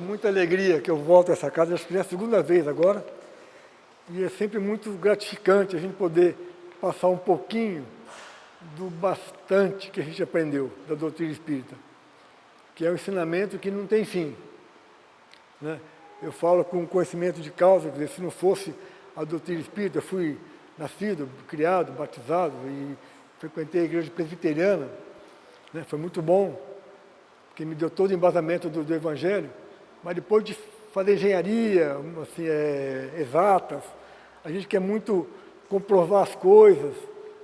muita alegria que eu volto a essa casa, acho que é a segunda vez agora, e é sempre muito gratificante a gente poder passar um pouquinho do bastante que a gente aprendeu da doutrina espírita, que é um ensinamento que não tem fim, né? Eu falo com conhecimento de causa, quer dizer, se não fosse a doutrina espírita, eu fui nascido, criado, batizado e frequentei a igreja presbiteriana, né? Foi muito bom, porque me deu todo o embasamento do Evangelho, mas depois de fazer engenharia, assim, exatas, a gente quer muito comprovar as coisas,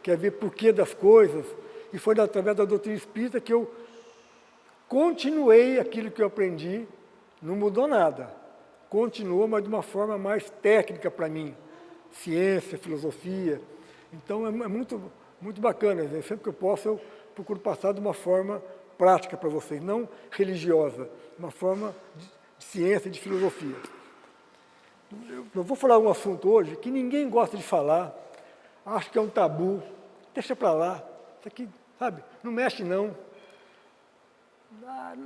quer ver porquê das coisas, e foi através da doutrina espírita que eu continuei aquilo que eu aprendi, não mudou nada, continuou, mas de uma forma mais técnica para mim, ciência, filosofia, então é muito, muito bacana, né? Sempre que eu posso eu procuro passar de uma forma prática para vocês, não religiosa, uma forma de ciência, de filosofia. Eu vou falar um assunto hoje que ninguém gosta de falar, acho que é um tabu, deixa para lá, isso aqui, sabe, não mexe não.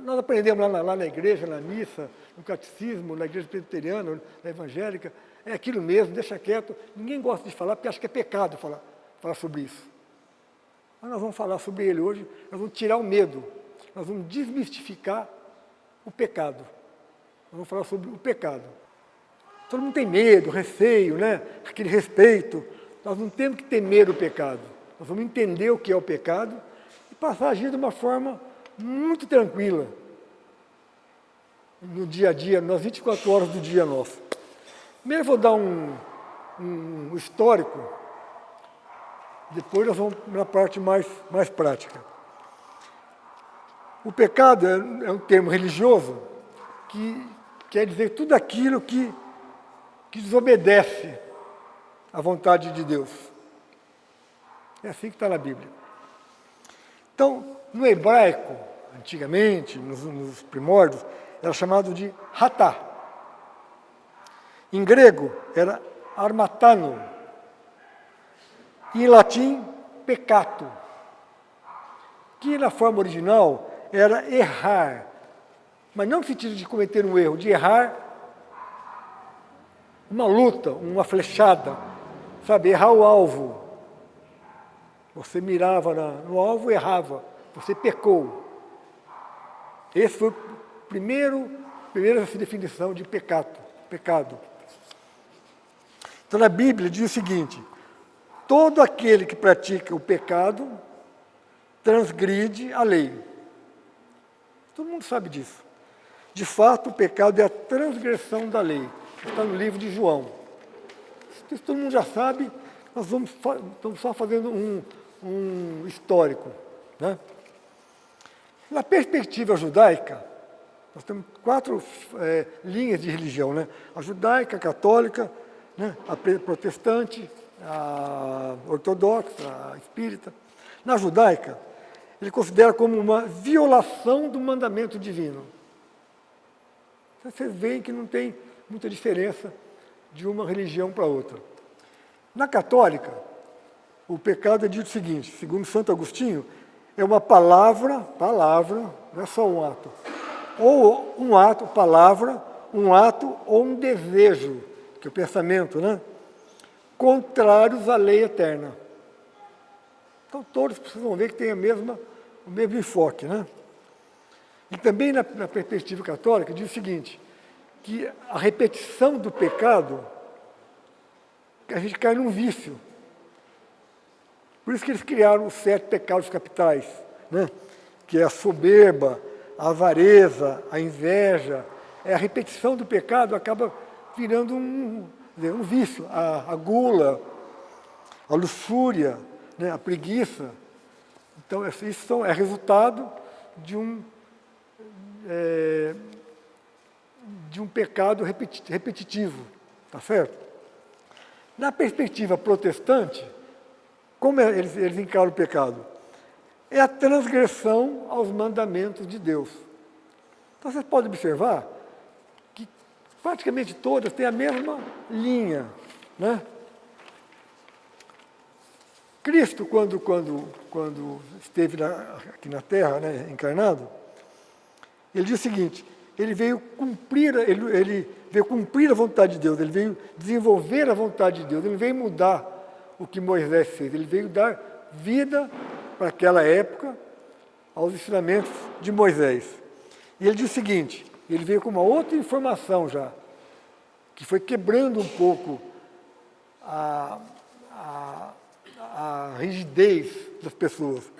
Nós aprendemos lá na igreja, na missa, no catecismo, na igreja presbiteriana, na evangélica, é aquilo mesmo, deixa quieto, ninguém gosta de falar porque acha que é pecado falar sobre isso. Mas nós vamos falar sobre ele hoje, nós vamos tirar o medo, nós vamos desmistificar o pecado. Nós vamos falar sobre o pecado. Todo mundo tem medo, receio, né? Aquele respeito. Nós não temos que temer o pecado. Nós vamos entender o que é o pecado e passar a agir de uma forma muito tranquila no dia a dia, nas 24 horas do dia nosso. Primeiro eu vou dar um histórico, depois nós vamos na parte mais prática. O pecado é um termo religioso que quer dizer tudo aquilo que desobedece à vontade de Deus. É assim que está na Bíblia. Então, no hebraico, antigamente, nos primórdios, era chamado de ratá. Em grego, era armatano. E em latim, peccato. Que na forma original era errar, mas não no sentido de cometer um erro, de errar uma luta, uma flechada, sabe, errar o alvo. Você mirava no alvo e errava, você pecou. Esse foi a primeira definição de pecado. Então na Bíblia diz o seguinte: todo aquele que pratica o pecado transgride a lei. Todo mundo sabe disso. De fato, o pecado é a transgressão da lei. Está no livro de João. Isso todo mundo já sabe, nós estamos só fazendo um histórico, né? Na perspectiva judaica, nós temos 4 linhas de religião, né? A judaica, a católica, né? A protestante, a ortodoxa, a espírita. Na judaica, ele considera como uma violação do mandamento divino. Vocês veem que não tem muita diferença de uma religião para outra. Na católica, o pecado é dito o seguinte, segundo Santo Agostinho, é uma palavra, não é só um ato. Ou um ato, palavra, um ato ou um desejo, que é o pensamento, né? Contrários à lei eterna. Então todos precisam ver que tem o mesmo enfoque, né? E também na perspectiva católica diz o seguinte, que a repetição do pecado, a gente cai num vício. Por isso que eles criaram os 7 pecados capitais, né? Que é a soberba, a avareza, a inveja. A repetição do pecado acaba virando um vício. A gula, a luxúria, né? A preguiça. Então, isso é resultado de um pecado repetitivo, tá certo? Na perspectiva protestante, como eles encaram o pecado? É a transgressão aos mandamentos de Deus. Então, vocês podem observar que praticamente todas têm a mesma linha, né? Cristo, quando esteve aqui na Terra, né, encarnado, ele diz o seguinte, ele veio cumprir a vontade de Deus, ele veio desenvolver a vontade de Deus, ele veio mudar o que Moisés fez, ele veio dar vida para aquela época aos ensinamentos de Moisés. E ele diz o seguinte, ele veio com uma outra informação já, que foi quebrando um pouco a rigidez das pessoas.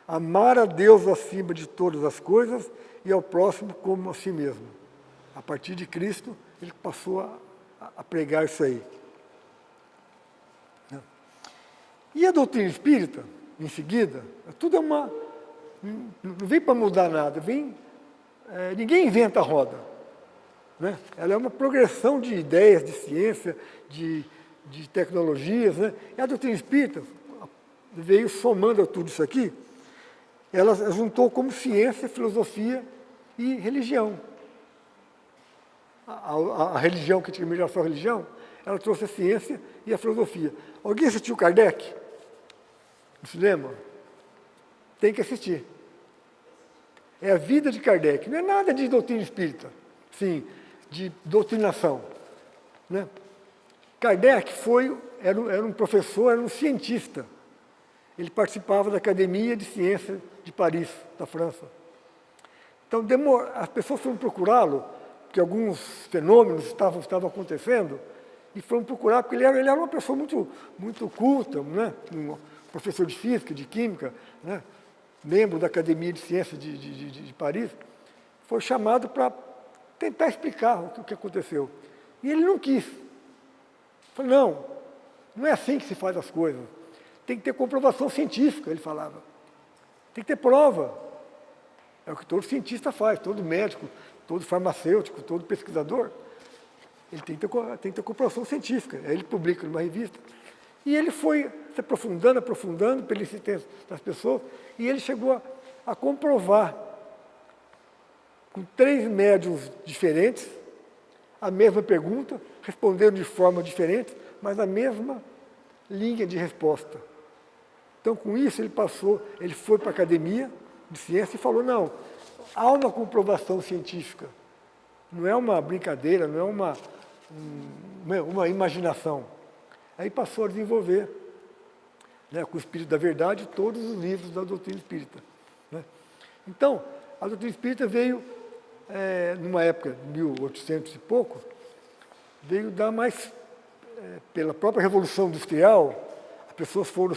Amar a Deus acima de todas as coisas e ao próximo como a si mesmo. A partir de Cristo, ele passou a pregar isso aí. E a doutrina espírita, em seguida, tudo é uma... Não vem para mudar nada, ninguém inventa a roda. Né? Ela é uma progressão de ideias, de ciência, de tecnologias. Né? E a doutrina espírita veio somando a tudo isso aqui, ela juntou como ciência, filosofia e religião. A religião, que antigamente era só religião, ela trouxe a ciência e a filosofia. Alguém assistiu Kardec? No cinema? Tem que assistir. É a vida de Kardec, não é nada de doutrina espírita, sim, de doutrinação. Né? Kardec era um professor, era um cientista. Ele participava da Academia de Ciências de Paris, da França. Então, as pessoas foram procurá-lo, porque alguns fenômenos estavam acontecendo, e foram procurar, porque ele era uma pessoa muito culta, né? Um professor de física, de química, né? Membro da Academia de Ciências de Paris, foi chamado para tentar explicar o que aconteceu. E ele não quis. Falou, não é assim que se faz as coisas. Tem que ter comprovação científica, ele falava. Tem que ter prova. É o que todo cientista faz, todo médico, todo farmacêutico, todo pesquisador. Ele tem que ter comprovação científica. Aí ele publica numa revista. E ele foi se aprofundando pela insistência das pessoas, e ele chegou a comprovar, com 3 médiuns diferentes, a mesma pergunta, respondendo de forma diferente, mas a mesma linha de resposta. Então, com isso, ele foi para a Academia de Ciência e falou, não, há uma comprovação científica. Não é uma brincadeira, não é uma imaginação. Aí passou a desenvolver, né, com o Espírito da Verdade, todos os livros da doutrina espírita. Né? Então, a doutrina espírita veio, numa época, 1800 e pouco, veio dar mais, pela própria Revolução Industrial, as pessoas foram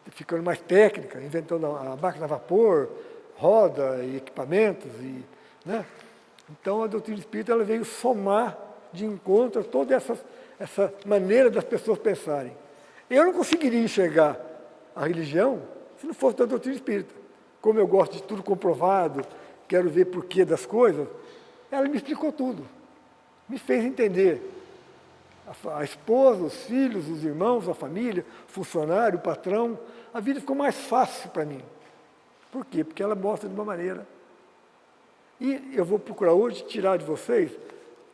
ficando mais técnicas, inventando a máquina a vapor, roda e equipamentos. Né? Então, a doutrina espírita ela veio somar de encontro a toda essa maneira das pessoas pensarem. Eu não conseguiria enxergar a religião se não fosse da doutrina espírita. Como eu gosto de tudo comprovado, quero ver porquê das coisas, ela me explicou tudo. Me fez entender. A esposa, os filhos, os irmãos, a família, o funcionário, o patrão, a vida ficou mais fácil para mim. Por quê? Porque ela mostra de uma maneira. E eu vou procurar hoje tirar de vocês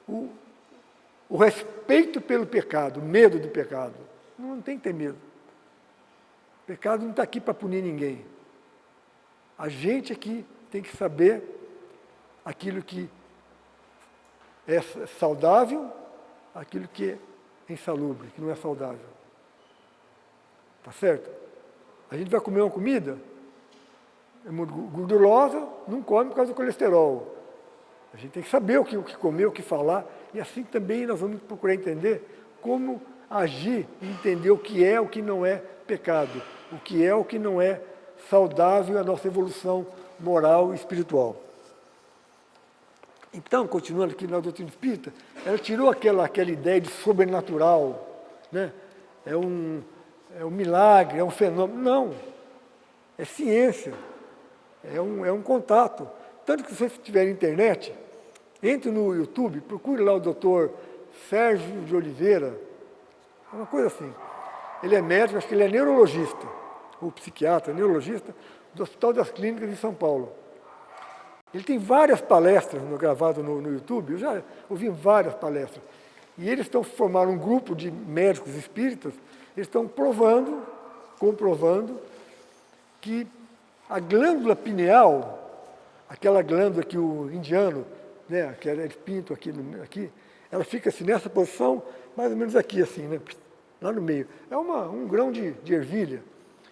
o respeito pelo pecado, o medo do pecado. Não tem que ter medo. O pecado não está aqui para punir ninguém. A gente aqui tem que saber aquilo que é saudável, aquilo que é insalubre, que não é saudável. Tá certo? A gente vai comer uma comida, é muito gordurosa, não come por causa do colesterol. A gente tem que saber o que comer, o que falar, e assim também nós vamos procurar entender como agir e entender o que é, o que não é pecado, o que é, o que não é saudável à nossa evolução moral e espiritual. Então, continuando aqui na doutrina espírita, ela tirou aquela ideia de sobrenatural, né? É um milagre, é um fenômeno. Não, é ciência, é um contato. Tanto que se você tiver internet, entre no YouTube, procure lá o doutor Sérgio de Oliveira, uma coisa assim. Ele é médico, acho que ele é neurologista, ou psiquiatra, neurologista, do Hospital das Clínicas de São Paulo. Ele tem várias palestras gravadas no YouTube, eu já ouvi várias palestras. E eles formaram um grupo de médicos espíritas, eles estão comprovando que a glândula pineal aquela glândula que o indiano, né, que era pinto aqui, ela fica assim nessa posição, mais ou menos aqui assim, né, lá no meio. É um grão de ervilha,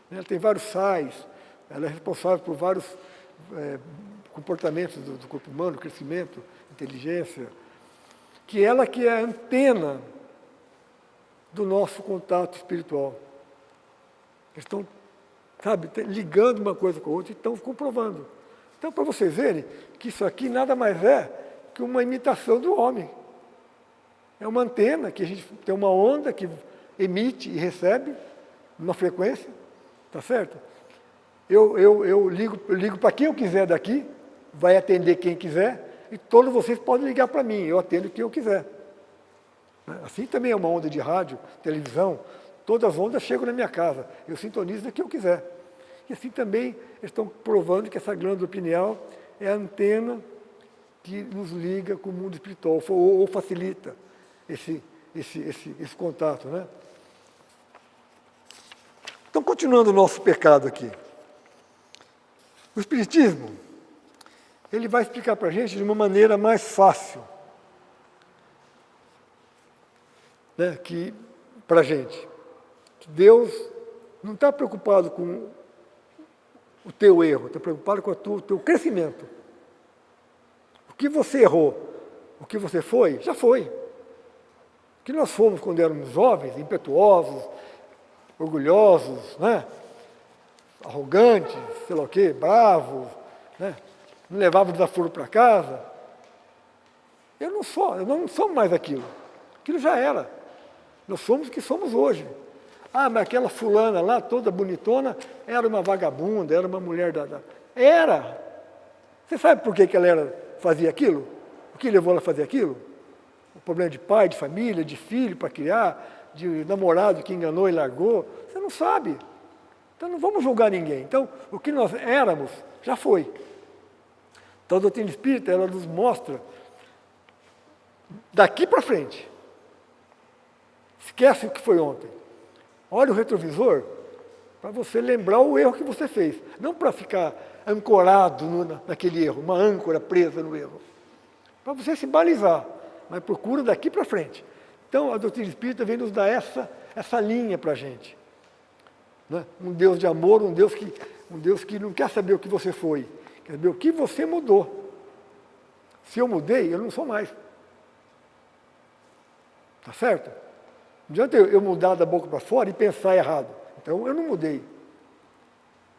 né, ela tem vários sais, ela é responsável por vários comportamentos do corpo humano, crescimento, inteligência, que ela que é a antena do nosso contato espiritual. Eles estão, sabe, ligando uma coisa com a outra e estão comprovando. Então, para vocês verem que isso aqui nada mais é que uma imitação do homem. É uma antena que a gente tem uma onda que emite e recebe uma frequência, tá certo? Eu ligo para quem eu quiser daqui, vai atender quem quiser, e todos vocês podem ligar para mim, eu atendo quem eu quiser. Assim também é uma onda de rádio, televisão, todas as ondas chegam na minha casa, eu sintonizo quem eu quiser. E assim também eles estão provando que essa glândula pineal é a antena que nos liga com o mundo espiritual, ou facilita esse contato, né? Então, continuando o nosso pecado aqui. O Espiritismo, ele vai explicar para a gente de uma maneira mais fácil, né, para a gente, que Deus não está preocupado com o teu erro, está preocupado com o teu crescimento. O que você errou, o que você foi, já foi. O que nós fomos quando éramos jovens, impetuosos, orgulhosos, né? Arrogantes, sei lá o quê, bravos, né? Não levava desaforo para casa. Eu não sou mais aquilo. Aquilo já era. Nós somos o que somos hoje. Ah, mas aquela fulana lá, toda bonitona, era uma vagabunda, era uma mulher Era! Você sabe por que ela fazia aquilo? O que levou ela a fazer aquilo? O problema de pai, de família, de filho para criar, de namorado que enganou e largou. Você não sabe. Então não vamos julgar ninguém. Então, o que nós éramos, já foi. Então a doutrina espírita, ela nos mostra daqui para frente. Esquece o que foi ontem. Olha o retrovisor para você lembrar o erro que você fez. Não para ficar ancorado naquele erro, uma âncora presa no erro. Para você se balizar, mas procura daqui para frente. Então a doutrina espírita vem nos dar essa linha para a gente. Né? Um Deus de amor, um Deus que não quer saber o que você foi, quer saber o que você mudou. Se eu mudei, eu não sou mais. Tá certo? Não adianta eu mudar da boca para fora e pensar errado. Então, eu não mudei.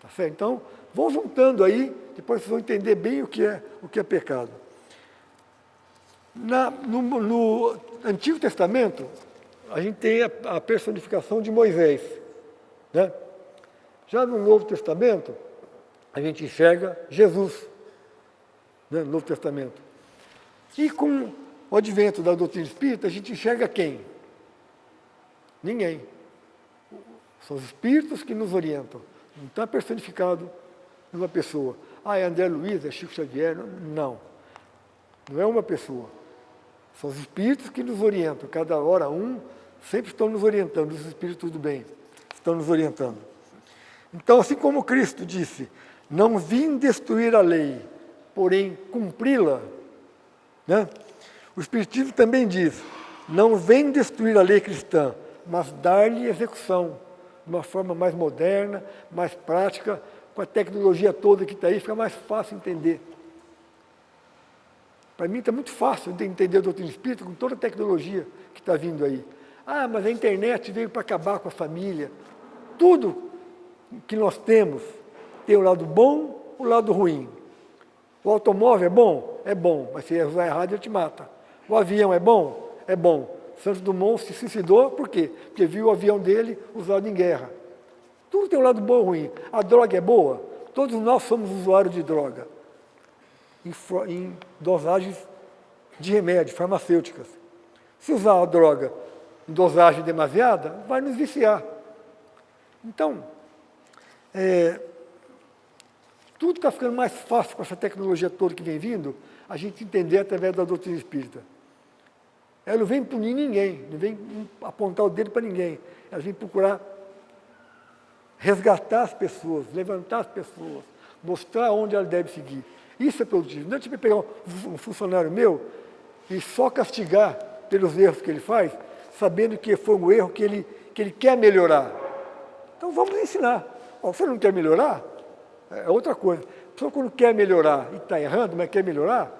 Tá certo? Então, vão juntando aí, depois vocês vão entender bem o que é pecado. No Antigo Testamento, a gente tem a personificação de Moisés. Né? Já no Novo Testamento, a gente enxerga Jesus. Né? No Novo Testamento. E com o advento da doutrina espírita, a gente enxerga quem? Ninguém. São os espíritos que nos orientam. Não está personificado numa pessoa. Ah, é André Luiz, é Chico Xavier. Não. Não é uma pessoa. São os espíritos que nos orientam. Cada hora sempre estão nos orientando. Os espíritos do bem estão nos orientando. Então, assim como Cristo disse, não vim destruir a lei, porém cumpri-la, né? O Espiritismo também diz, não vem destruir a lei cristã, mas dar-lhe execução, de uma forma mais moderna, mais prática, com a tecnologia toda que está aí, fica mais fácil entender. Para mim está muito fácil entender a doutrina espírita com toda a tecnologia que está vindo aí. Ah, mas a internet veio para acabar com a família. Tudo que nós temos tem o lado bom, o lado ruim. O automóvel é bom? É bom, mas se usar errado ele te mata. O avião é bom? É bom. Santos Dumont se suicidou, por quê? Porque viu o avião dele usado em guerra. Tudo tem um lado bom e ruim. A droga é boa? Todos nós somos usuários de droga. Em dosagens de remédio, farmacêuticas. Se usar a droga em dosagem demasiada, vai nos viciar. Então, tudo está ficando mais fácil com essa tecnologia toda que vem vindo, a gente entender através da doutrina espírita. Ela não vem punir ninguém, não vem apontar o dedo para ninguém. Ela vem procurar resgatar as pessoas, levantar as pessoas, mostrar onde ela deve seguir. Isso é produtivo. Não é tipo pegar um funcionário meu e só castigar pelos erros que ele faz, sabendo que foi um erro que ele quer melhorar. Então vamos ensinar. Ó, você não quer melhorar? É outra coisa. A pessoa quando quer melhorar e está errando, mas quer melhorar,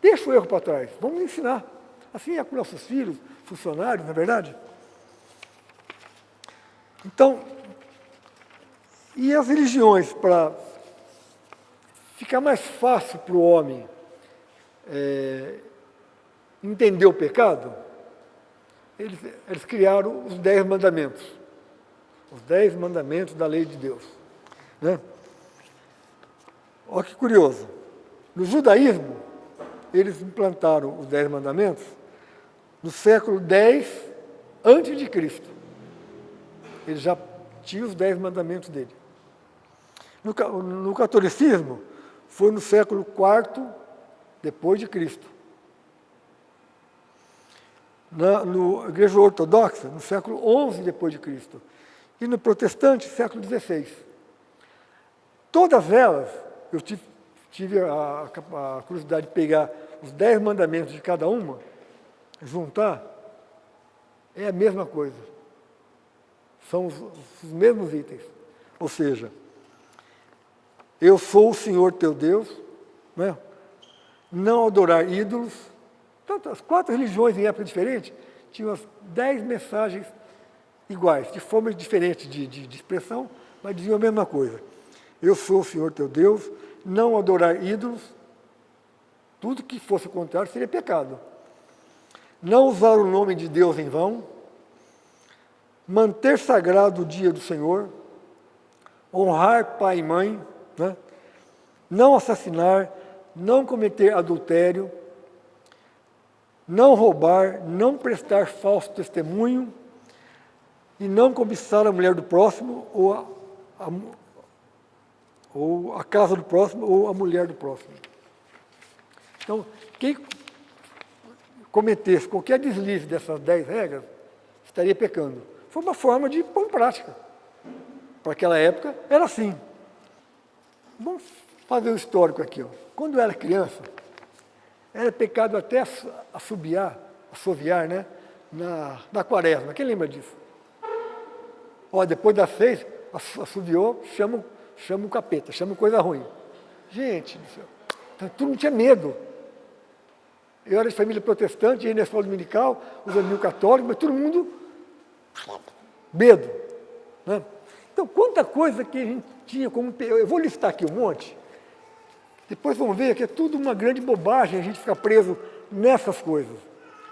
deixa o erro para trás. Vamos ensinar. Assim é com nossos filhos, funcionários, não é verdade? Então, e as religiões, para ficar mais fácil para o homem entender o pecado, eles criaram os 10 mandamentos. Os 10 mandamentos da lei de Deus. Né? Olha que curioso. No judaísmo, eles implantaram os 10 mandamentos no século X antes de Cristo. Eles já tinham os 10 mandamentos dele. No catolicismo, foi no século IV depois de Cristo. Na Igreja Ortodoxa, no século XI depois de Cristo. E no protestante, século XVI. Todas elas, eu tive a curiosidade de pegar os 10 mandamentos de cada uma, juntar, é a mesma coisa. São os mesmos itens. Ou seja, eu sou o Senhor teu Deus, né? Não adorar ídolos. Tanto as 4 religiões em época diferente tinham as 10 mensagens iguais, de formas diferentes de expressão, mas diziam a mesma coisa. Eu sou o Senhor teu Deus, não adorar ídolos, tudo que fosse o contrário seria pecado. Não usar o nome de Deus em vão, manter sagrado o dia do Senhor, honrar pai e mãe, né? Não assassinar, não cometer adultério, não roubar, não prestar falso testemunho e não cobiçar a mulher do próximo ou a casa do próximo ou a mulher do próximo. Então, quem cometesse qualquer deslize dessas 10 regras, estaria pecando. Foi uma forma de pôr em prática. Para aquela época, era assim. Vamos fazer um histórico aqui. Ó. Quando eu era criança, era pecado até assoviar, né? Na quaresma. Quem lembra disso? Ó, depois das 6, assoviou, chama o capeta, chama coisa ruim. Gente do céu, então, todo mundo tinha medo. Eu era de família protestante, ia na escola dominical, os amigos católicos, mas todo mundo, medo. Né? Então, quanta coisa que a gente tinha como... Eu vou listar aqui um monte, depois vamos ver que é tudo uma grande bobagem a gente ficar preso nessas coisas,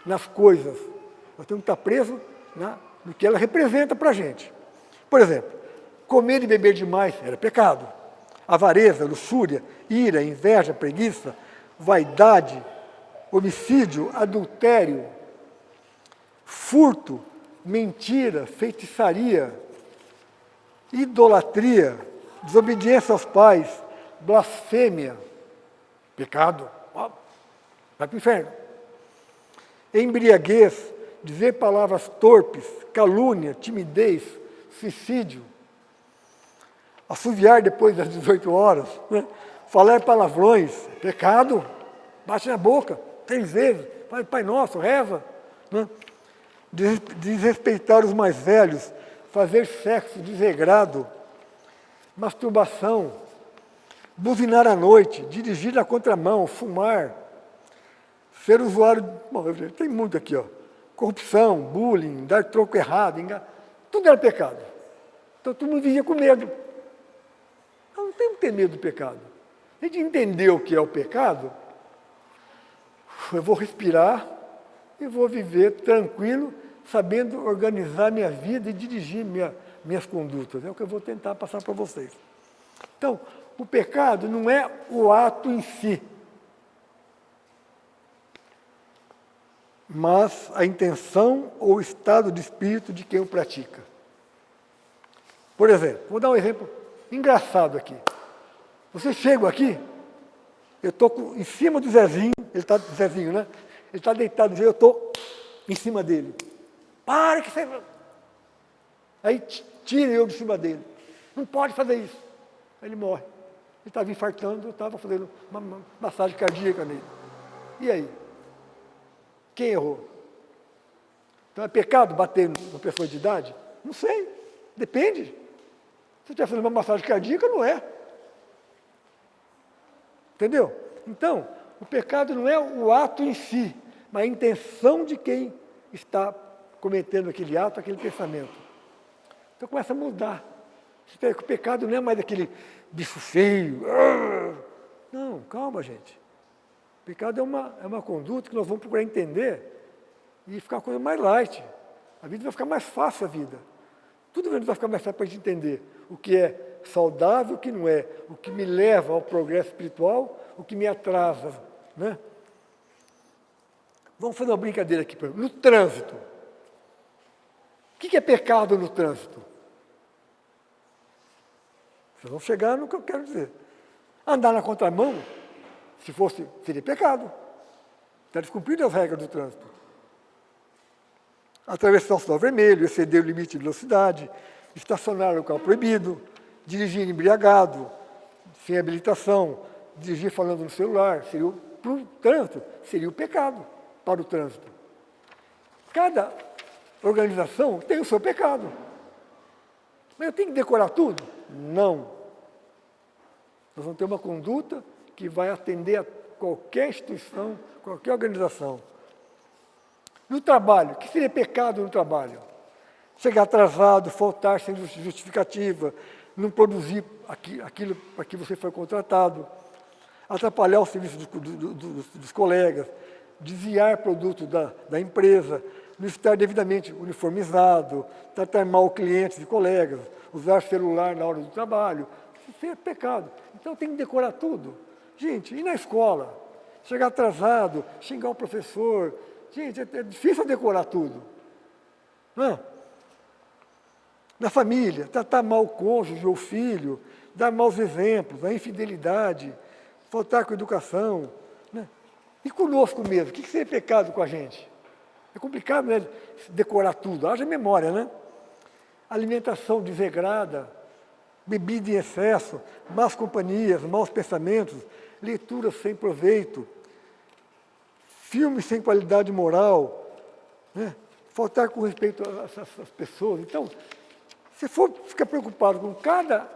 nas coisas. Nós temos que estar preso no que ela representa para a gente. Por exemplo, comer e beber demais era pecado. Avareza, luxúria, ira, inveja, preguiça, vaidade, homicídio, adultério, furto, mentira, feitiçaria, idolatria, desobediência aos pais, blasfêmia, pecado, vai para o inferno. Embriaguez, dizer palavras torpes, calúnia, timidez, suicídio, assoviar depois das 18 horas, né? Falar palavrões, pecado, bate na boca, 3 vezes, faz Pai Nosso, reza, né? Desrespeitar os mais velhos, fazer sexo desregrado, masturbação, buzinar à noite, dirigir na contramão, fumar, ser usuário... Bom, tem muito aqui, ó. Corrupção, bullying, dar troco errado, tudo era pecado. Então todo mundo vivia com medo. Não tem que ter medo do pecado. A gente entendeu o que é o pecado, eu vou respirar e vou viver tranquilo, sabendo organizar minha vida e dirigir minhas condutas. É o que eu vou tentar passar para vocês. Então, o pecado não é o ato em si, mas a intenção ou o estado de espírito de quem o pratica. Por exemplo, vou dar um exemplo engraçado aqui. Vocês chegam aqui, eu estou em cima do Zezinho, ele está Zezinho, né? Ele está deitado, eu estou em cima dele. Para que você... Aí tira eu de cima dele. Não pode fazer isso. Aí ele morre. estava infartando, eu estava fazendo uma massagem cardíaca nele. E aí? Quem errou? Então é pecado bater numa pessoa de idade? Não sei, depende. Se você estiver fazendo uma massagem cardíaca, não é. Entendeu? Então, o pecado não é o ato em si, mas a intenção de quem está cometendo aquele ato, aquele pensamento. Então começa a mudar. O pecado não é mais aquele bicho feio. Não, calma, gente. O pecado é uma conduta que nós vamos procurar entender e ficar uma coisa mais light. A vida vai ficar mais fácil, a vida. Tudo vai ficar mais fácil para a gente entender o que é saudável, o que não é, o que me leva ao progresso espiritual, o que me atrasa, né? Vamos fazer uma brincadeira aqui, por exemplo, no trânsito. O que é pecado no trânsito? Vocês vão chegar no que eu quero dizer. Andar na contramão, se fosse, seria pecado. Está descumprindo as regras do trânsito. Atravessar o sinal vermelho, exceder o limite de velocidade, estacionar no local proibido, dirigir embriagado, sem habilitação, dirigir falando no celular, para o trânsito, seria o pecado para o trânsito. Cada organização tem o seu pecado. Mas eu tenho que decorar tudo? Não. Nós vamos ter uma conduta que vai atender a qualquer instituição, qualquer organização. No trabalho, o que seria pecado no trabalho? Chegar atrasado, faltar sem justificativa, não produzir aquilo para que você foi contratado, atrapalhar o serviço dos colegas, desviar produto da empresa, não estar devidamente uniformizado, tratar mal o cliente e colegas, usar celular na hora do trabalho. Isso é pecado. Então tem que decorar tudo. Gente, e na escola? Chegar atrasado, xingar o professor. Gente, é difícil decorar tudo. Não. Na família, tratar mal o cônjuge ou o filho, dar maus exemplos, a infidelidade, faltar com educação. Né? E conosco mesmo, o que seria pecado com a gente? É complicado, né, decorar tudo, haja memória, né? Alimentação desregrada, bebida em excesso, más companhias, maus pensamentos, leitura sem proveito, filmes sem qualidade moral, né? Faltar com respeito às pessoas. Então, se for ficar preocupado com cada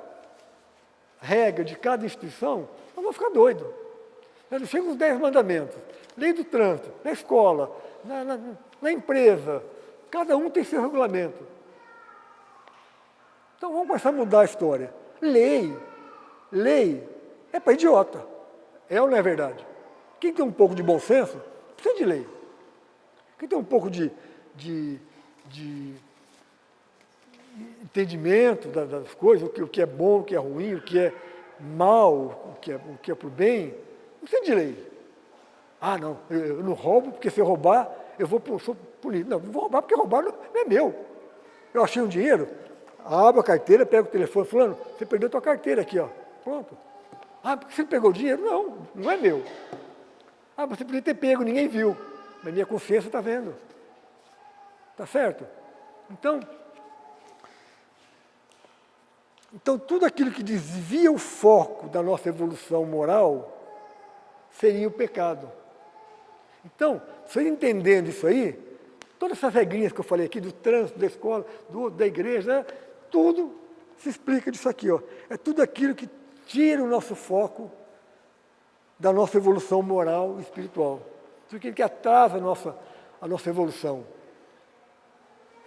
regra de cada instituição, nós vamos ficar doidos. Chega os 10 mandamentos, lei do trânsito, na escola, na empresa, cada um tem seu regulamento. Então vamos começar a mudar a história. Lei é para idiota. É ou não é verdade? Quem tem um pouco de bom senso, precisa de lei. Quem tem um pouco de entendimento das coisas, o que é bom, o que é ruim, o que é mal, o que é para o bem, não precisa de lei. Ah, não, eu não roubo, porque se eu roubar, sou punido. Não vou roubar, porque roubar não é meu. Eu achei um dinheiro, abro a carteira, pego o telefone, fulano, você perdeu a tua carteira aqui, ó. Pronto. Ah, porque você pegou o dinheiro? Não é meu. Ah, você podia ter pego, ninguém viu. Mas minha consciência está vendo. Tá certo? Então, tudo aquilo que desvia o foco da nossa evolução moral seria o pecado. Então, você entendendo isso aí, todas essas regrinhas que eu falei aqui, do trânsito, da escola, da igreja, tudo se explica disso aqui. Ó. É tudo aquilo que tira o nosso foco da nossa evolução moral e espiritual. Tudo aquilo que atrasa a nossa evolução.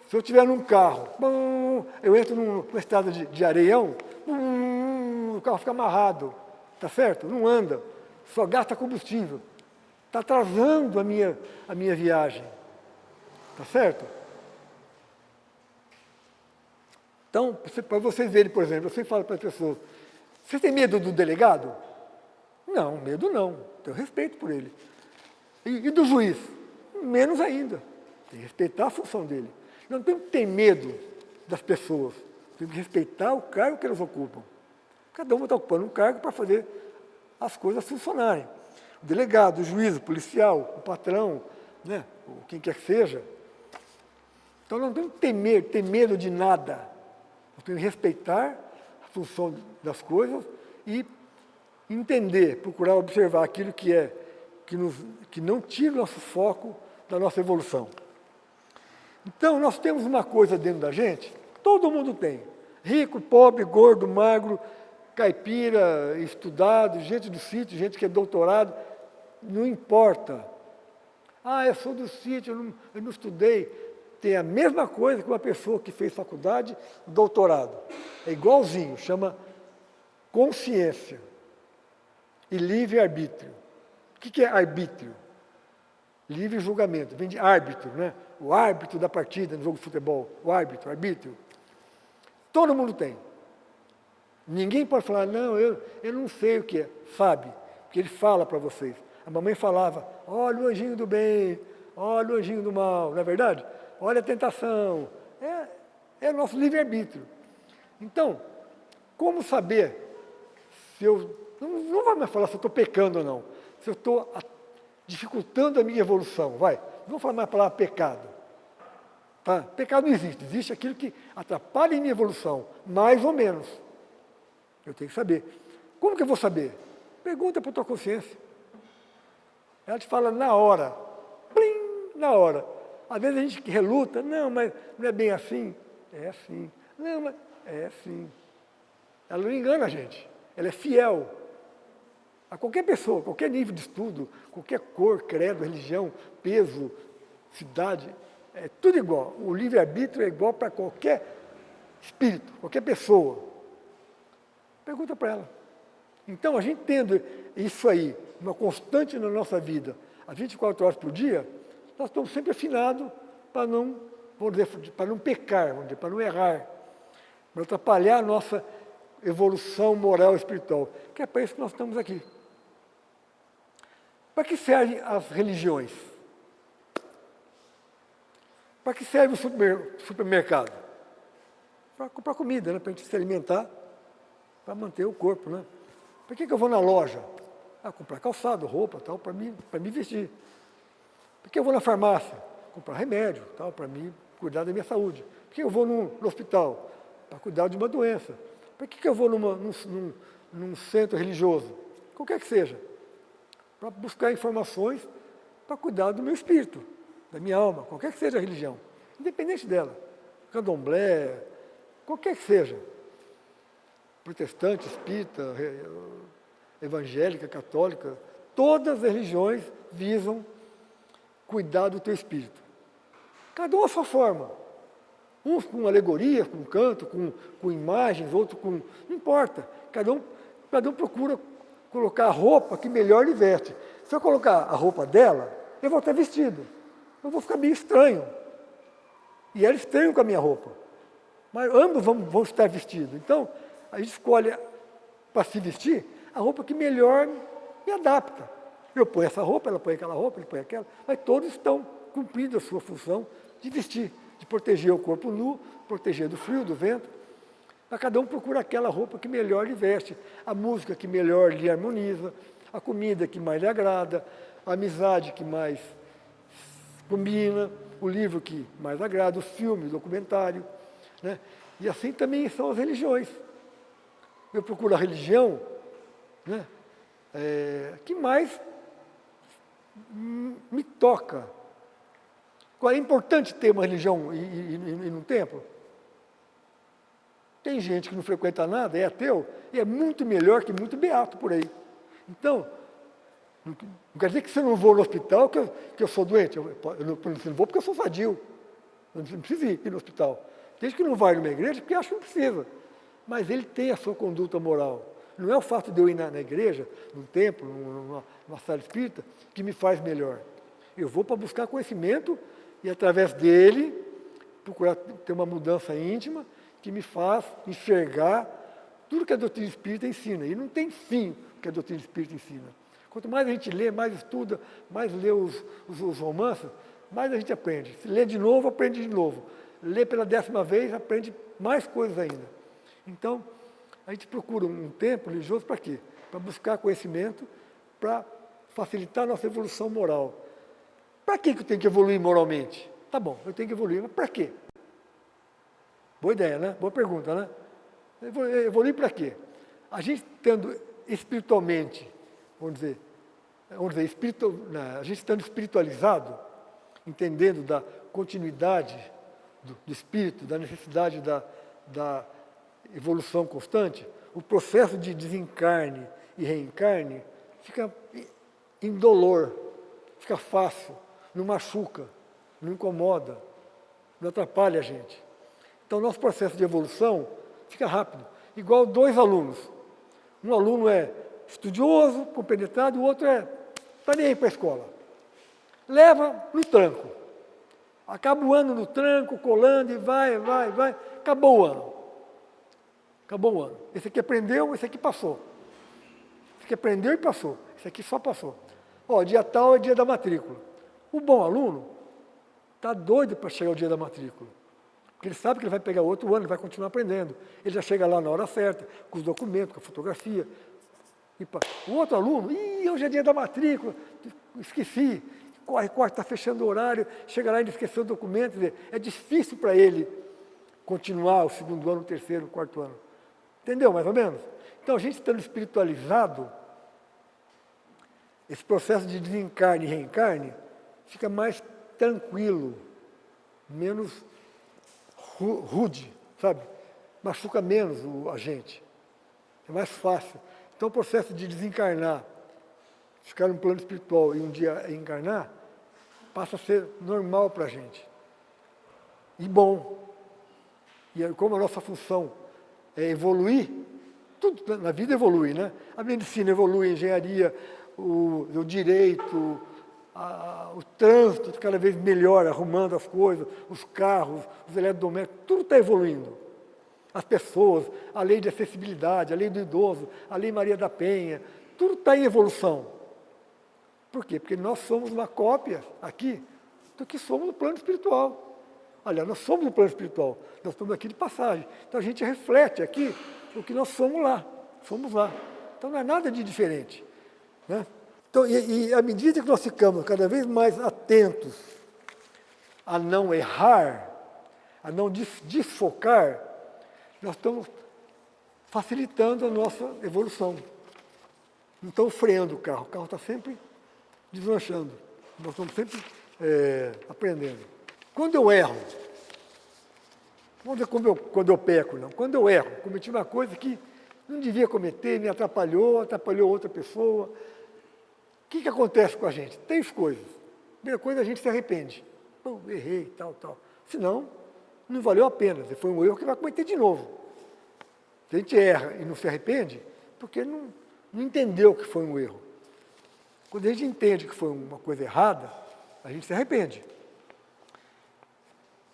Se eu estiver num carro, eu entro numa estrada de areião, o carro fica amarrado, tá certo? Não anda, só gasta combustível. Está atrasando a minha viagem, tá certo? Então, para vocês verem, por exemplo, eu sempre falo para as pessoas, você tem medo do delegado? Não, medo não, tenho respeito por ele. E do juiz? Menos ainda, tem que respeitar a função dele. Não tem que ter medo das pessoas, tem que respeitar o cargo que elas ocupam. Cada uma está ocupando um cargo para fazer as coisas funcionarem. O delegado, o juiz, o policial, o patrão, né, quem quer que seja. Então não tem que ter medo de nada. Nós temos que respeitar a função das coisas e entender, procurar observar aquilo que não tira o nosso foco da nossa evolução. Então, nós temos uma coisa dentro da gente, todo mundo tem. Rico, pobre, gordo, magro, caipira, estudado, gente do sítio, gente que é doutorado, não importa. Ah, eu sou do sítio, eu não estudei. Tem a mesma coisa que uma pessoa que fez faculdade, doutorado. É igualzinho, chama consciência e livre-arbítrio. O que é arbítrio? Livre julgamento, vem de árbitro, né? O árbitro da partida no jogo de futebol, o árbitro, arbítrio. Todo mundo tem. Ninguém pode falar, não, eu não sei o que é. Sabe, porque ele fala para vocês. A mamãe falava, olha o anjinho do bem, olha o anjinho do mal, não é verdade? Olha a tentação. É o nosso livre-arbítrio. Então, como saber se eu... Não vai mais falar se eu estou pecando ou não. Se eu estou dificultando a minha evolução, vai. Não vou falar mais a palavra pecado. Tá? Pecado não existe. Existe aquilo que atrapalha a minha evolução, mais ou menos. Eu tenho que saber. Como que eu vou saber? Pergunta para a tua consciência. Ela te fala na hora. Plim, na hora. Às vezes a gente reluta. Não, mas não é bem assim. É assim. Não, mas é assim. Ela não engana a gente. Ela é fiel. A qualquer pessoa, qualquer nível de estudo, qualquer cor, credo, religião, peso, cidade, é tudo igual. O livre-arbítrio é igual para qualquer espírito, qualquer pessoa. Pergunta para ela. Então, a gente tendo isso aí, uma constante na nossa vida, às 24 horas por dia, nós estamos sempre afinados para não, para não pecar, vamos dizer, para não errar, para não atrapalhar a nossa evolução moral e espiritual, que é para isso que nós estamos aqui. Para que servem as religiões? Para que serve o supermercado? Para comprar comida, né? Para a gente se alimentar, para manter o corpo, né? Para que eu vou na loja? Comprar calçado, roupa, tal, para me vestir. Por que eu vou na farmácia? Comprar remédio, tal, para me cuidar da minha saúde. Por que eu vou no hospital? Para cuidar de uma doença. Por que eu vou num centro religioso? Qualquer que seja. Para buscar informações para cuidar do meu espírito, da minha alma, qualquer que seja a religião, independente dela. Candomblé, qualquer que seja. Protestante, espírita, evangélica, católica, todas as religiões visam cuidar do teu espírito. Cada um a sua forma. Uns com alegorias, com canto, com imagens, outros com... Não importa. Cada um procura colocar a roupa que melhor lhe veste. Se eu colocar a roupa dela, eu vou estar vestido. Eu vou ficar meio estranho. E ela estranha com a minha roupa. Mas ambos vão estar vestidos. Então, a gente escolhe para se vestir a roupa que melhor me adapta. Eu ponho essa roupa, ela põe aquela roupa, ele põe aquela, mas todos estão cumprindo a sua função de vestir, de proteger o corpo nu, proteger do frio, do vento. Mas cada um procura aquela roupa que melhor lhe veste, a música que melhor lhe harmoniza, a comida que mais lhe agrada, a amizade que mais combina, o livro que mais agrada, os filmes, o documentário, né? E assim também são as religiões. Eu procuro a religião, né, que mais me toca. Agora, é importante ter uma religião e num templo? Tem gente que não frequenta nada, é ateu, e é muito melhor que muito beato por aí. Então, não quer dizer que se eu não vou no hospital, que eu sou doente. Eu não vou porque eu sou sadio. Eu não preciso ir no hospital. Tem gente que não vai numa igreja porque acha que não precisa. Mas ele tem a sua conduta moral. Não é o fato de eu ir na igreja, num templo, numa sala espírita, que me faz melhor. Eu vou para buscar conhecimento e, através dele, procurar ter uma mudança íntima que me faz enxergar tudo que a doutrina espírita ensina. E não tem fim o que a doutrina espírita ensina. Quanto mais a gente lê, mais estuda, mais lê os romances, mais a gente aprende. Se lê de novo, aprende de novo. Lê pela 10ª vez, aprende mais coisas ainda. Então, a gente procura um tempo religioso para quê? Para buscar conhecimento, para facilitar a nossa evolução moral. Para que eu tenho que evoluir moralmente? Tá bom, eu tenho que evoluir, mas para quê? Boa ideia, né? Boa pergunta, né? Evoluir para quê? A gente tendo espiritualmente, a gente estando espiritualizado, entendendo da continuidade do espírito, da necessidade da evolução constante, o processo de desencarne e reencarne fica indolor, fica fácil, não machuca, não incomoda, não atrapalha a gente. Então, nosso processo de evolução fica rápido. Igual 2 alunos. Um aluno é estudioso, compenetrado, o outro está nem aí para a escola. Leva no tranco. Acaba o ano no tranco, colando e vai. Acabou o ano. Acabou o ano. Esse aqui aprendeu, esse aqui passou. Esse aqui aprendeu e passou. Esse aqui só passou. Dia tal é dia da matrícula. O bom aluno está doido para chegar o dia da matrícula. Porque ele sabe que ele vai pegar outro ano, ele vai continuar aprendendo. Ele já chega lá na hora certa, com os documentos, com a fotografia. O outro aluno, hoje é dia da matrícula, esqueci. Corre, está fechando o horário, chega lá e esqueceu o documento. É difícil para ele continuar o 2º ano, o 3º, o 4º ano. Entendeu, mais ou menos? Então, a gente estando espiritualizado, esse processo de desencarne e reencarne fica mais tranquilo, menos rude, sabe? Machuca menos a gente. É mais fácil. Então, o processo de desencarnar, ficar no plano espiritual e um dia encarnar, passa a ser normal para a gente. E bom. E como a nossa função é evoluir, tudo na vida evolui, né? A medicina evolui, a engenharia, o direito, o trânsito cada vez melhor, arrumando as coisas, os carros, os eletrodomésticos, tudo está evoluindo. As pessoas, a lei de acessibilidade, a lei do idoso, a lei Maria da Penha, tudo está em evolução. Por quê? Porque nós somos uma cópia aqui do que somos no plano espiritual. Aliás, nós somos no plano espiritual, nós estamos aqui de passagem. Então a gente reflete aqui o que nós somos lá. Então não é nada de diferente. Né? Então, e à medida que nós ficamos cada vez mais atentos a não errar, a não desfocar, nós estamos facilitando a nossa evolução. Não estamos freando o carro está sempre deslanchando. Nós estamos sempre aprendendo. Quando eu erro, vamos dizer quando eu peco, não. Quando eu erro, cometi uma coisa que não devia cometer, me atrapalhou outra pessoa. O que acontece com a gente? 3 coisas. Primeira coisa, a gente se arrepende. Errei, tal. Senão, não valeu a pena. Foi um erro que vai cometer de novo. Se a gente erra e não se arrepende, porque não entendeu que foi um erro. Quando a gente entende que foi uma coisa errada, a gente se arrepende.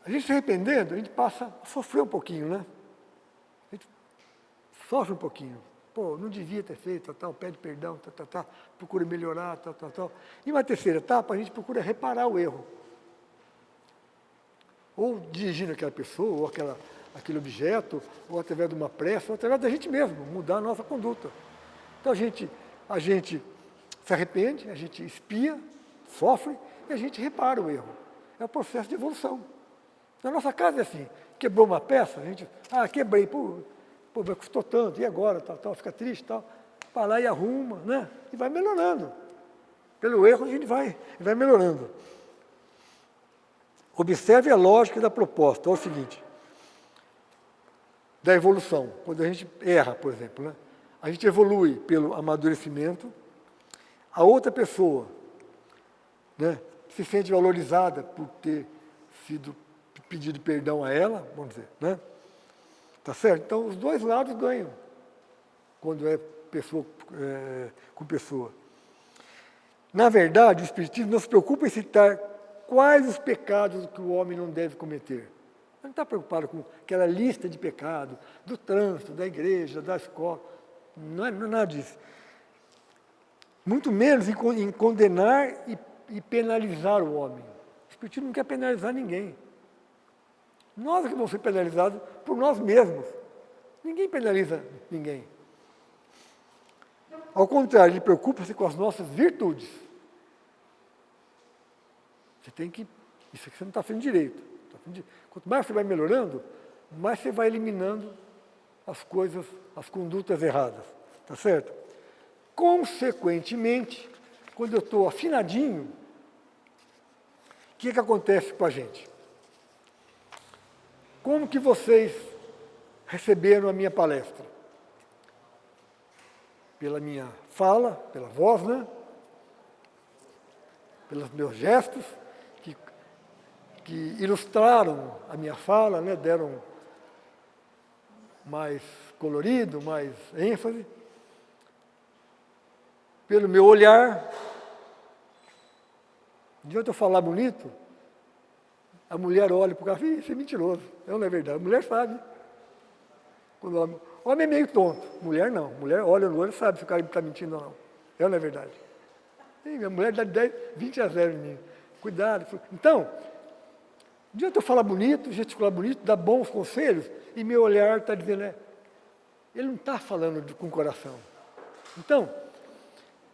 A gente se arrependendo, a gente passa a sofrer um pouquinho, né? A gente sofre um pouquinho. Não devia ter feito, pede perdão, procura melhorar, E uma terceira etapa, a gente procura reparar o erro. Ou dirigindo aquela pessoa, ou aquele objeto, ou através de uma prece, ou através da gente mesmo, mudar a nossa conduta. Então a gente se arrepende, a gente espia, sofre, e a gente repara o erro. É o processo de evolução. Na nossa casa é assim, quebrou uma peça, a gente, quebrei, mas custou tanto, e agora, fica triste, vai lá e arruma, né? E vai melhorando. Pelo erro a gente vai melhorando. Observe a lógica da proposta, é o seguinte, da evolução. Quando a gente erra, por exemplo, né? A gente evolui pelo amadurecimento, a outra pessoa, né, se sente valorizada por ter sido pedido perdão a ela, vamos dizer, né? Tá certo? Então, os 2 lados ganham, quando é pessoa com pessoa. Na verdade, o Espiritismo não se preocupa em citar quais os pecados que o homem não deve cometer. Ele não está preocupado com aquela lista de pecados, do trânsito, da igreja, da escola. Não é nada disso. Muito menos em condenar e penalizar o homem. O Espiritismo não quer penalizar ninguém. Nós é que vamos ser penalizados por nós mesmos. Ninguém penaliza ninguém. Ao contrário, ele preocupa-se com as nossas virtudes. Isso aqui você não está fazendo direito. Quanto mais você vai melhorando, mais você vai eliminando as coisas, as condutas erradas. Tá certo? Consequentemente, quando eu estou afinadinho, o que acontece com a gente? Como que vocês receberam a minha palestra? Pela minha fala, pela voz, né? Pelos meus gestos, que ilustraram a minha fala, né? Deram mais colorido, mais ênfase. Pelo meu olhar. De onde eu falar bonito, a mulher olha para o cara e fala, isso é mentiroso. Não é verdade. A mulher sabe. Quando o homem é meio tonto. Mulher não. Mulher olha no olho e sabe se o cara está mentindo ou não. Não é verdade. E minha mulher dá 20-0 em mim. Cuidado. Então, de onde eu falar bonito, gesticular bonito, dar bons conselhos, e meu olhar está dizendo, ele não está falando com o coração. Então,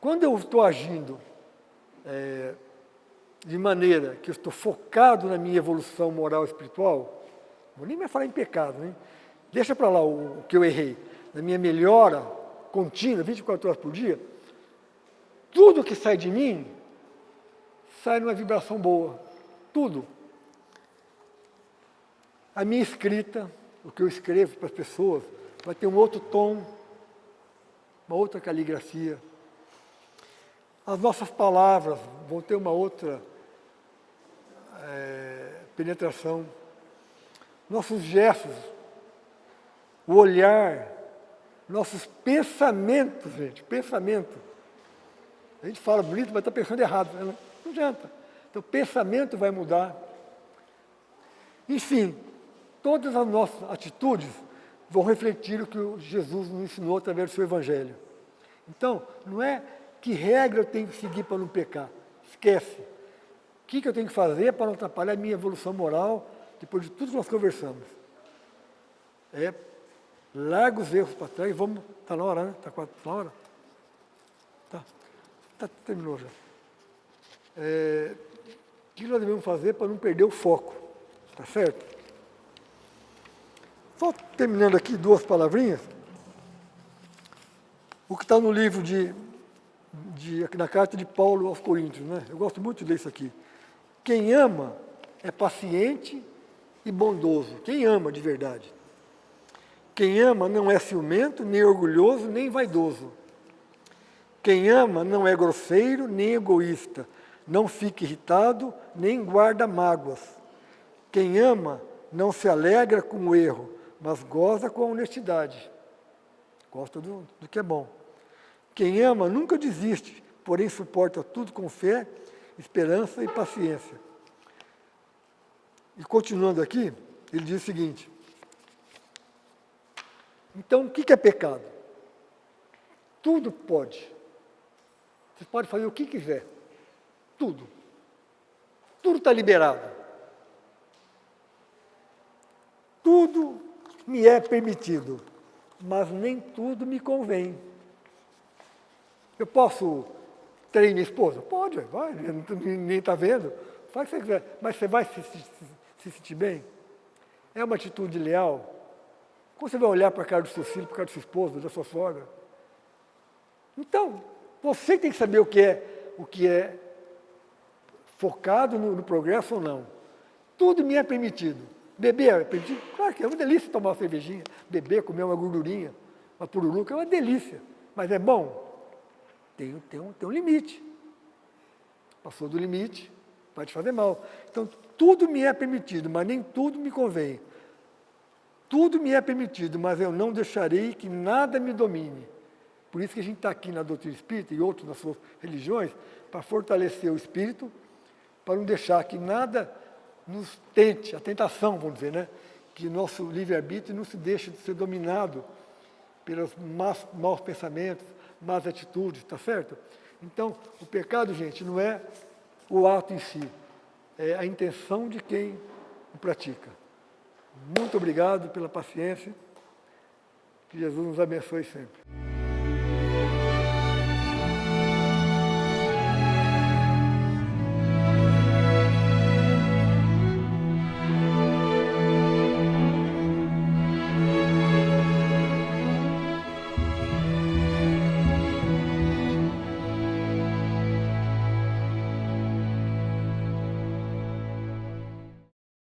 quando eu estou agindo de maneira que eu estou focado na minha evolução moral e espiritual, vou nem mais falar em pecado, né? Deixa para lá o que eu errei, na minha melhora contínua, 24 horas por dia, tudo que sai de mim, sai numa vibração boa, tudo. A minha escrita, o que eu escrevo para as pessoas, vai ter um outro tom, uma outra caligrafia. As nossas palavras vão ter uma outra penetração. Nossos gestos, o olhar, nossos pensamentos, gente, pensamento. A gente fala bonito, mas está pensando errado, né? Não adianta. Então, o pensamento vai mudar. Enfim, todas as nossas atitudes vão refletir o que Jesus nos ensinou através do seu Evangelho. Então, não é que regra eu tenho que seguir para não pecar. Esquece. O que eu tenho que fazer para não atrapalhar a minha evolução moral, depois de tudo que nós conversamos? Larga os erros para trás e vamos... Está na hora, né? Está quase na hora? Terminou já. O que nós devemos fazer para não perder o foco? Tá certo? Só terminando aqui 2 palavrinhas. O que está no livro na carta de Paulo aos Coríntios, né? Eu gosto muito de ler isso aqui. Quem ama é paciente e bondoso. Quem ama de verdade. Quem ama não é ciumento, nem orgulhoso, nem vaidoso. Quem ama não é grosseiro, nem egoísta. Não fica irritado, nem guarda mágoas. Quem ama não se alegra com o erro, mas goza com a honestidade. Gosta do que é bom. Quem ama nunca desiste, porém suporta tudo com fé, esperança e paciência. E continuando aqui, ele diz o seguinte. Então, o que é pecado? Tudo pode. Você pode fazer o que quiser. Tudo. Tudo está liberado. Tudo me é permitido, mas nem tudo me convém. Eu posso trair minha esposa? Pode, vai, ninguém está vendo. Faz o que você quiser, mas você vai se sentir bem? É uma atitude leal? Como você vai olhar para a cara do seu filho, para a cara da sua esposa, da sua sogra? Então, você tem que saber o que é focado no progresso ou não. Tudo me é permitido. Beber é permitido? Claro que é uma delícia tomar uma cervejinha, beber, comer uma gordurinha, uma pururuca, é uma delícia. Mas é bom? Tem um limite. Passou do limite, vai te fazer mal. Então, tudo me é permitido, mas nem tudo me convém. Tudo me é permitido, mas eu não deixarei que nada me domine. Por isso que a gente está aqui na doutrina espírita e outros nas suas religiões, para fortalecer o espírito, para não deixar que nada nos tente, a tentação, vamos dizer, né? Que nosso livre-arbítrio não se deixe de ser dominado pelos maus pensamentos, más atitudes, está certo? Então, o pecado, gente, não é o ato em si, é a intenção de quem o pratica. Muito obrigado pela paciência, que Jesus nos abençoe sempre.